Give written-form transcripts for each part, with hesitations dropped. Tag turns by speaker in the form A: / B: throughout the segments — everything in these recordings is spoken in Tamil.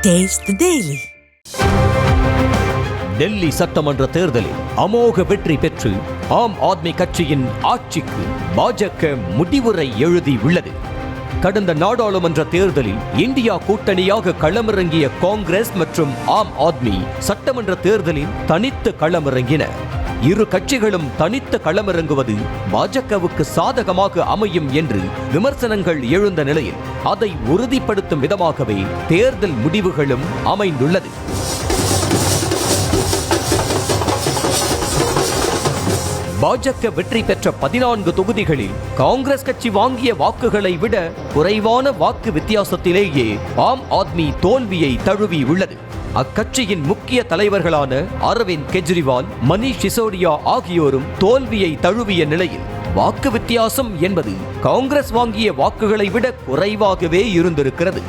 A: Taste the Daily.
B: டெல்லி சட்டமன்ற தேர்தலில் அமோக வெற்றி பெற்று ஆம் ஆத்மி கட்சியின் ஆட்சிக்கு பாஜக முடிவுரை எழுதியுள்ளது. கடந்த நாடாளுமன்ற தேர்தலில் இந்தியா கூட்டணியாக களமிறங்கிய காங்கிரஸ் மற்றும் ஆம் ஆத்மி சட்டமன்ற தேர்தலில் தனித்து களமிறங்கின. இரு கட்சிகளும் தனித்து களமிறங்குவது பாஜகவுக்கு சாதகமாக அமையும் என்று விமர்சனங்கள் எழுந்த நிலையில் அதை உறுதிப்படுத்தும் விதமாகவே தேர்தல் முடிவுகளும் அமைந்துள்ளது. பாஜக வெற்றி பெற்ற 14 தொகுதிகளில் காங்கிரஸ் கட்சி வாங்கிய வாக்குகளை விட குறைவான வாக்கு வித்தியாசத்திலேயே ஆம் ஆத்மி தோல்வியை தழுவியுள்ளது. அக்கட்சியின் முக்கிய தலைவர்களான அரவிந்த் கெஜ்ரிவால், மணீஷ் சிசோடியா ஆகியோரும் தோல்வியை தழுவிய நிலையில் வாக்கு வித்தியாசம் என்பது காங்கிரஸ் வாங்கிய வாக்குகளை விட குறைவாகவே இருந்திருக்கிறது.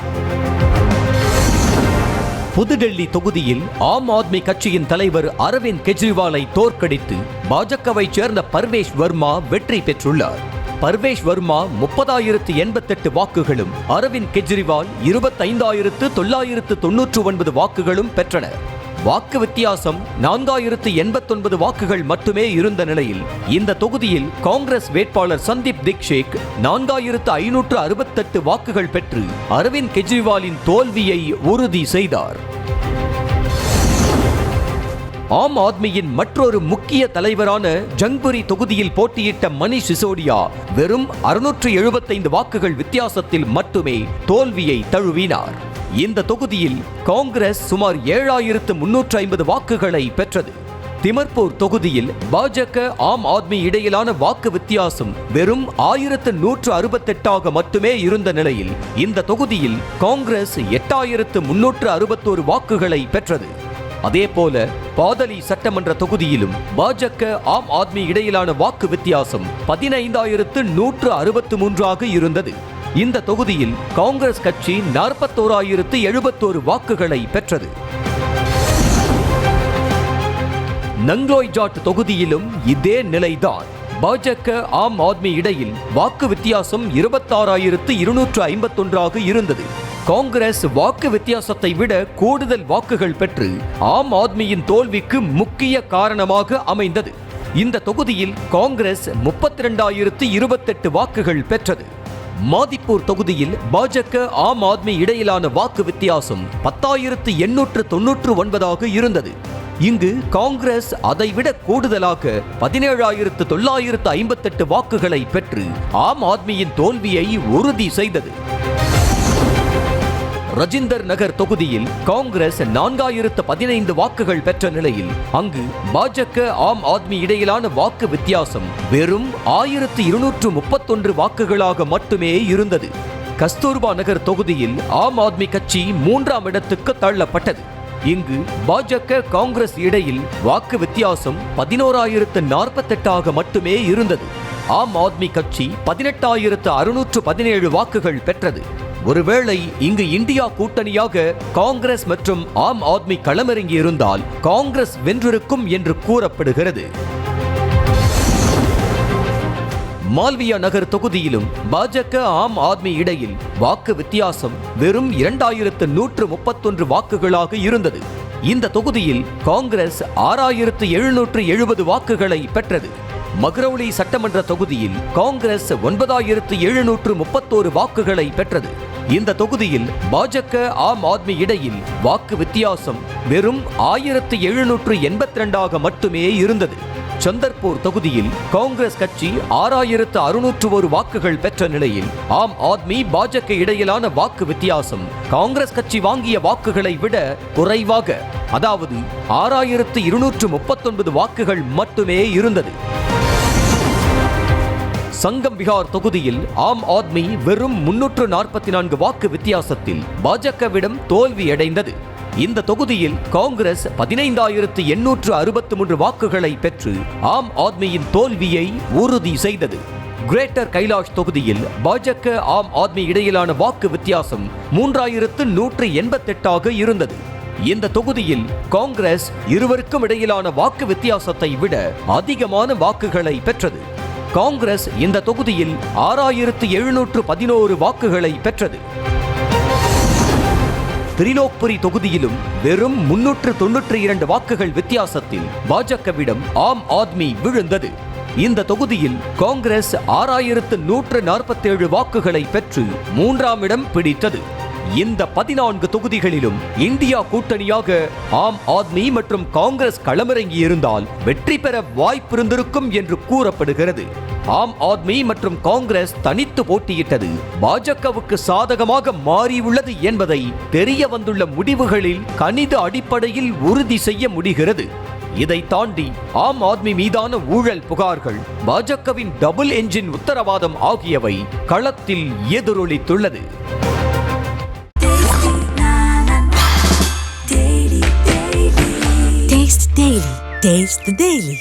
B: புதுடெல்லி தொகுதியில் ஆம் ஆத்மி கட்சியின் தலைவர் அரவிந்த் கெஜ்ரிவாலை தோற்கடித்து பாஜகவை சேர்ந்த பர்வேஷ் வர்மா வெற்றி பெற்றுள்ளார். பர்வேஷ் வர்மா 30,088 வாக்குகளும், அரவிந்த் கெஜ்ரிவால் 25,999 வாக்குகளும் பெற்றனர். வாக்கு வித்தியாசம் 4,089 வாக்குகள் மட்டுமே இருந்த நிலையில் இந்த தொகுதியில் காங்கிரஸ் வேட்பாளர் சந்தீப் திக்ஷேக் 4,568 வாக்குகள் பெற்று அரவிந்த் கெஜ்ரிவாலின் தோல்வியை உறுதி செய்தார். ஆம் ஆத்மியின் மற்றொரு முக்கிய தலைவரான ஜங்புரி தொகுதியில் போட்டியிட்ட மணீஷ் சிசோடியா வெறும் 675 வாக்குகள் வித்தியாசத்தில் மட்டுமே தோல்வியை தழுவினார். இந்த தொகுதியில் காங்கிரஸ் சுமார் 7,350 வாக்குகளை பெற்றது. திமர்பூர் தொகுதியில் பாஜக ஆம் ஆத்மி இடையிலான வாக்கு வித்தியாசம் வெறும் 1,168 மட்டுமே இருந்த நிலையில் இந்த தொகுதியில் காங்கிரஸ் 8,361 வாக்குகளை பெற்றது. அதேபோல பாதலி சட்டமன்ற தொகுதியிலும் பாஜக ஆம் ஆத்மி இடையிலான வாக்கு வித்தியாசம் 15,163 இருந்தது. இந்த தொகுதியில் காங்கிரஸ் கட்சி 41,071 வாக்குகளை பெற்றது. நங்லோய் ஜாட் தொகுதியிலும் இதே நிலைதான். பாஜக ஆம் ஆத்மி இடையில் வாக்கு வித்தியாசம் 26,251 இருந்தது. காங்கிரஸ் வாக்கு வித்தியாசத்தை விட கூடுதல் வாக்குகள் பெற்று ஆம் ஆத்மியின் தோல்விக்கு முக்கிய காரணமாக அமைந்தது. இந்த தொகுதியில் காங்கிரஸ் 32,028 வாக்குகள் பெற்றது. மாதிப்பூர் தொகுதியில் பாஜக ஆம் ஆத்மி இடையிலான வாக்கு வித்தியாசம் 10,899 இருந்தது. இங்கு காங்கிரஸ் அதைவிட கூடுதலாக 17,958 வாக்குகளை பெற்று ஆம் ஆத்மியின் தோல்வியை உறுதி செய்தது. ரஜிந்தர் நகர் தொகுதியில் காங்கிரஸ் 4,015 வாக்குகள் பெற்ற நிலையில் அங்கு பாஜக ஆம் ஆத்மி இடையிலான வாக்கு வித்தியாசம் வெறும் 1,231 வாக்குகளாக மட்டுமே இருந்தது. கஸ்தூர்பா நகர் தொகுதியில் ஆம் ஆத்மி கட்சி 3ஆம் இடத்துக்கு தள்ளப்பட்டது. இங்கு பாஜக காங்கிரஸ் இடையில் வாக்கு வித்தியாசம் 11,048 மட்டுமே இருந்தது. ஆம் ஆத்மி கட்சி 18,617 வாக்குகள் பெற்றது. ஒருவேளை இங்கு இந்தியா கூட்டணியாக காங்கிரஸ் மற்றும் ஆம் ஆத்மி களமிறங்கி இருந்தால் காங்கிரஸ் வென்றிருக்கும் என்று கூறப்படுகிறது. மால்வியா நகர் தொகுதியிலும் பாஜக ஆம் ஆத்மி இடையில் வாக்கு வித்தியாசம் வெறும் 2,131 வாக்குகளாக இருந்தது. இந்த தொகுதியில் காங்கிரஸ் 6,770 வாக்குகளை பெற்றது. மக்ரௌலி சட்டமன்ற தொகுதியில் காங்கிரஸ் 9,731 வாக்குகளை பெற்றது. இந்த தொகுதியில் பாஜக ஆம் ஆத்மி இடையில் வாக்கு வித்தியாசம் வெறும் 1,782 மட்டுமே இருந்தது. சந்தர்பூர் தொகுதியில் காங்கிரஸ் கட்சி 6,601 வாக்குகள் பெற்ற நிலையில் ஆம் ஆத்மி பாஜக இடையிலான வாக்கு வித்தியாசம் காங்கிரஸ் கட்சி வாங்கிய வாக்குகளை விட குறைவாக, அதாவது 6,239 வாக்குகள் மட்டுமே இருந்தது. சங்கம் விஹார் தொகுதியில் ஆம் ஆத்மி வெறும் 344 வாக்கு வித்தியாசத்தில் பாஜகவிடம் தோல்வியடைந்தது. இந்த தொகுதியில் காங்கிரஸ் 15,863 வாக்குகளை பெற்று ஆம் ஆத்மியின் தோல்வியை உறுதி செய்தது. கிரேட்டர் கைலாஷ் தொகுதியில் பாஜக ஆம் ஆத்மி இடையிலான வாக்கு வித்தியாசம் 3,188 இருந்தது. இந்த தொகுதியில் காங்கிரஸ் இருவருக்கும் இடையிலான வாக்கு வித்தியாசத்தை விட அதிகமான வாக்குகளை பெற்றது. காங்கிரஸ் இந்த தொகுதியில் 6,711 வாக்குகளை பெற்றது. திரிலோக்புரி தொகுதியிலும் வெறும் 392 வாக்குகள் வித்தியாசத்தில் பாஜகவிடம் ஆம் ஆத்மி விழுந்தது. இந்த தொகுதியில் காங்கிரஸ் 6147 வாக்குகளை பெற்று 3ஆம் இடம் பிடித்தது. இந்த 14 தொகுதிகளிலும் இந்தியா கூட்டணியாக ஆம் ஆத்மி மற்றும் காங்கிரஸ் களமிறங்கி இருந்தால் வெற்றி பெற வாய்ப்பிருந்திருக்கும் என்று கூறப்படுகிறது. ஆம் ஆத்மி மற்றும் காங்கிரஸ் தனித்து போட்டியிட்டது பாஜகவுக்கு சாதகமாக மாறியுள்ளது என்பதை தெரிய வந்துள்ள முடிவுகளில் கணித அடிப்படையில் உறுதி செய்ய முடிகிறது. இதை தாண்டி ஆம் ஆத்மி மீதான ஊழல் புகார்கள், பாஜகவின் டபுள் என்ஜின் உத்தரவாதம் ஆகியவை களத்தில் எதிரொலித்துள்ளது.
A: Taste the Daily.